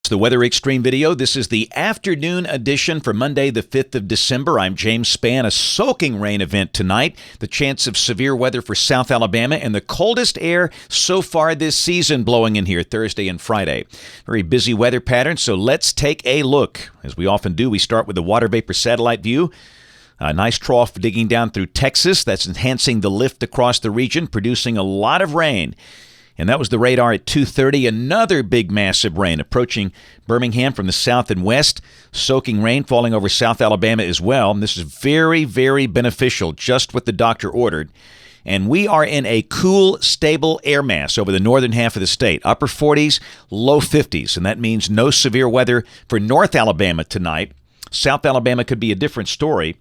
It's the Weather Xtreme video. This is the afternoon edition for Monday, the 5th of December. I'm James Spann. A soaking rain event tonight. The chance of severe weather for South Alabama and the coldest air so far this season blowing in here Thursday and Friday. Very busy weather pattern, so let's take a look. As we often do, we start with the water vapor satellite view. A nice trough digging down through Texas. That's enhancing the lift across the region, producing a lot of rain. And that was the radar at 2:30. Another big, massive rain approaching Birmingham from the south and west. Soaking rain falling over South Alabama as well. And this is very, very beneficial, just what the doctor ordered. And we are in a cool, stable air mass over the northern half of the state. Upper 40s, low 50s. And that means no severe weather for North Alabama tonight. South Alabama could be a different story.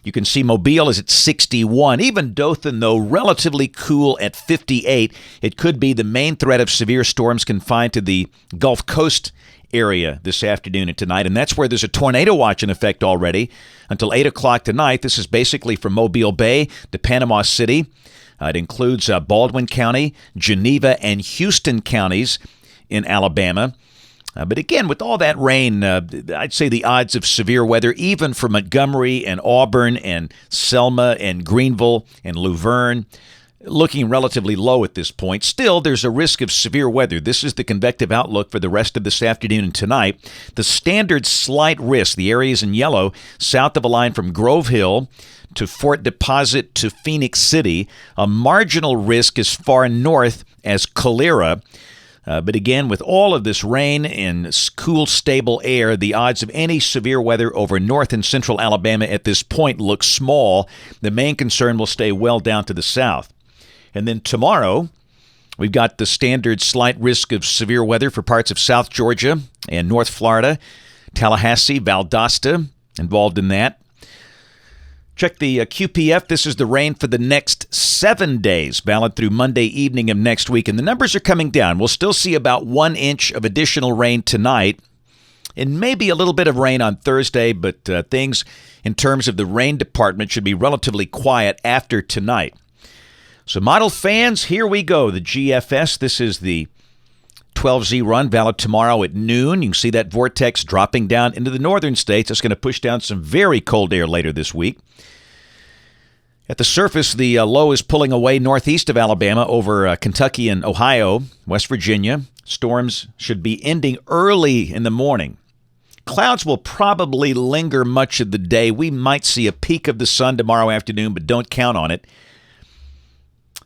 You can see Mobile is at 61. Even Dothan, though, relatively cool at 58. It could be the main threat of severe storms confined to the Gulf Coast area this afternoon and tonight. And that's where there's a tornado watch in effect already until 8 o'clock tonight. This is basically from Mobile Bay to Panama City. It includes Baldwin County, Geneva, and Houston counties in Alabama. But again, with all that rain, I'd say the odds of severe weather, even for Montgomery and Auburn and Selma and Greenville and Luverne, looking relatively low at this point. Still, there's a risk of severe weather. This is the convective outlook for the rest of this afternoon and tonight. The standard slight risk, the areas in yellow, south of a line from Grove Hill to Fort Deposit to Phoenix City. A marginal risk as far north as Calera. But again, with all of this rain and cool, stable air, the odds of any severe weather over north and central Alabama at this point look small. The main concern will stay well down to the south. And then tomorrow, we've got the standard slight risk of severe weather for parts of South Georgia and North Florida, Tallahassee, Valdosta involved in that. Check the QPF. This is the rain for the next 7 days, valid through Monday evening of next week. And the numbers are coming down. We'll still see about 1 inch of additional rain tonight and maybe a little bit of rain on Thursday. But things in terms of the rain department should be relatively quiet after tonight. So model fans, here we go. The GFS. This is the 12Z run, valid tomorrow at noon. You can see that vortex dropping down into the northern states. It's going to push down some very cold air later this week. At the surface, the low is pulling away northeast of Alabama over Kentucky and Ohio, West Virginia. Storms should be ending early in the morning. Clouds will probably linger much of the day. We might see a peak of the sun tomorrow afternoon, but don't count on it.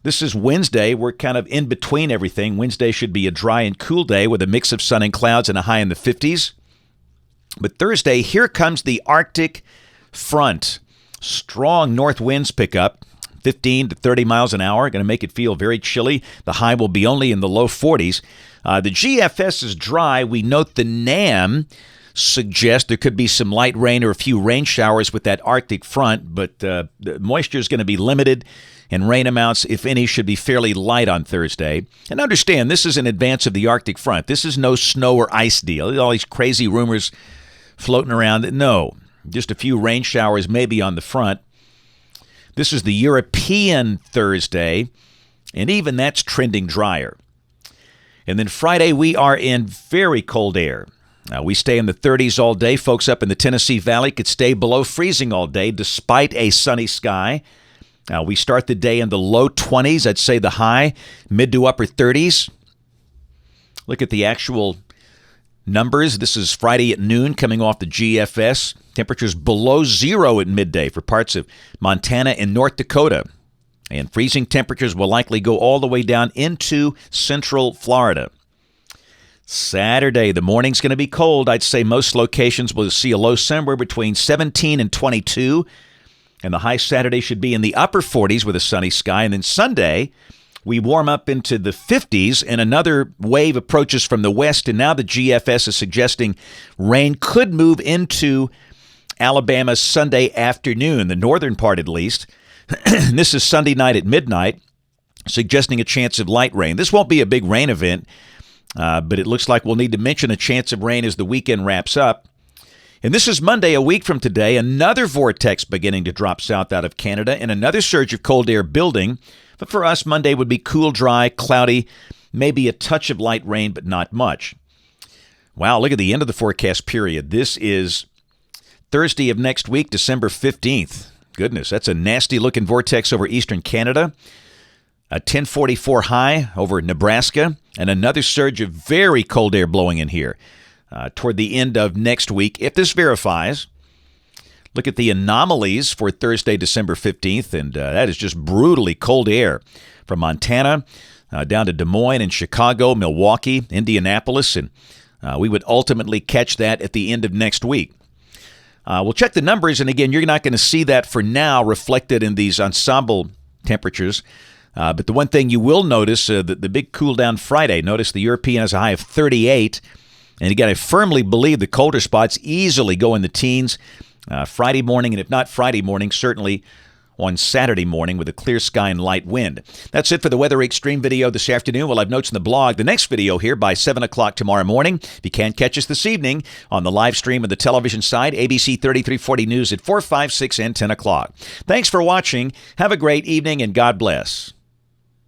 This is Wednesday. We're kind of in between everything. Wednesday should be a dry and cool day with a mix of sun and clouds and a high in the 50s. But Thursday, here comes the Arctic front. Strong north winds pick up, 15 to 30 miles an hour. Going to make it feel very chilly. The high will be only in the low 40s. The GFS is dry. We note the NAM suggests there could be some light rain or a few rain showers with that Arctic front, but the moisture is going to be limited. And rain amounts, if any, should be fairly light on Thursday. And understand, this is in advance of the Arctic front. This is no snow or ice deal. All these crazy rumors floating around. No, just a few rain showers maybe on the front. This is the European Thursday, and even that's trending drier. And then Friday, we are in very cold air. We stay in the 30s all day. Folks up in the Tennessee Valley could stay below freezing all day despite a sunny sky. We start the day in the low 20s. I'd say the high, mid to upper 30s. Look at the actual numbers. This is Friday at noon coming off the GFS. Temperatures below zero at midday for parts of Montana and North Dakota. And freezing temperatures will likely go all the way down into central Florida. Saturday, the morning's going to be cold. I'd say most locations will see a low somewhere between 17 and 22. And the high Saturday should be in the upper 40s with a sunny sky. And then Sunday, we warm up into the 50s, and another wave approaches from the west. And now the GFS is suggesting rain could move into Alabama Sunday afternoon, the northern part at least. This is Sunday night at midnight, suggesting a chance of light rain. This won't be a big rain event, but it looks like we'll need to mention a chance of rain as the weekend wraps up. And this is Monday, a week from today, another vortex beginning to drop south out of Canada and another surge of cold air building. But for us, Monday would be cool, dry, cloudy, maybe a touch of light rain, but not much. Wow, look at the end of the forecast period. This is Thursday of next week, December 15th. Goodness, that's a nasty-looking vortex over eastern Canada. A 1044 high over Nebraska, and another surge of very cold air blowing in here toward the end of next week. If this verifies, look at the anomalies for Thursday, December 15th, and that is just brutally cold air from Montana down to Des Moines and Chicago, Milwaukee, Indianapolis, and we would ultimately catch that at the end of next week. We'll check the numbers, and again, you're not going to see that for now reflected in these ensemble temperatures. But the one thing you will notice, the big cool down Friday, notice the European has a high of 38. And again, I firmly believe the colder spots easily go in the teens Friday morning, and if not Friday morning, certainly on Saturday morning with a clear sky and light wind. That's it for the Weather Xtreme video this afternoon. We'll have notes in the blog. The next video here by 7 o'clock tomorrow morning. If you can't catch us this evening on the live stream of the television side, ABC 3340 News at 4, 5, 6, and 10 o'clock. Thanks for watching. Have a great evening, and God bless.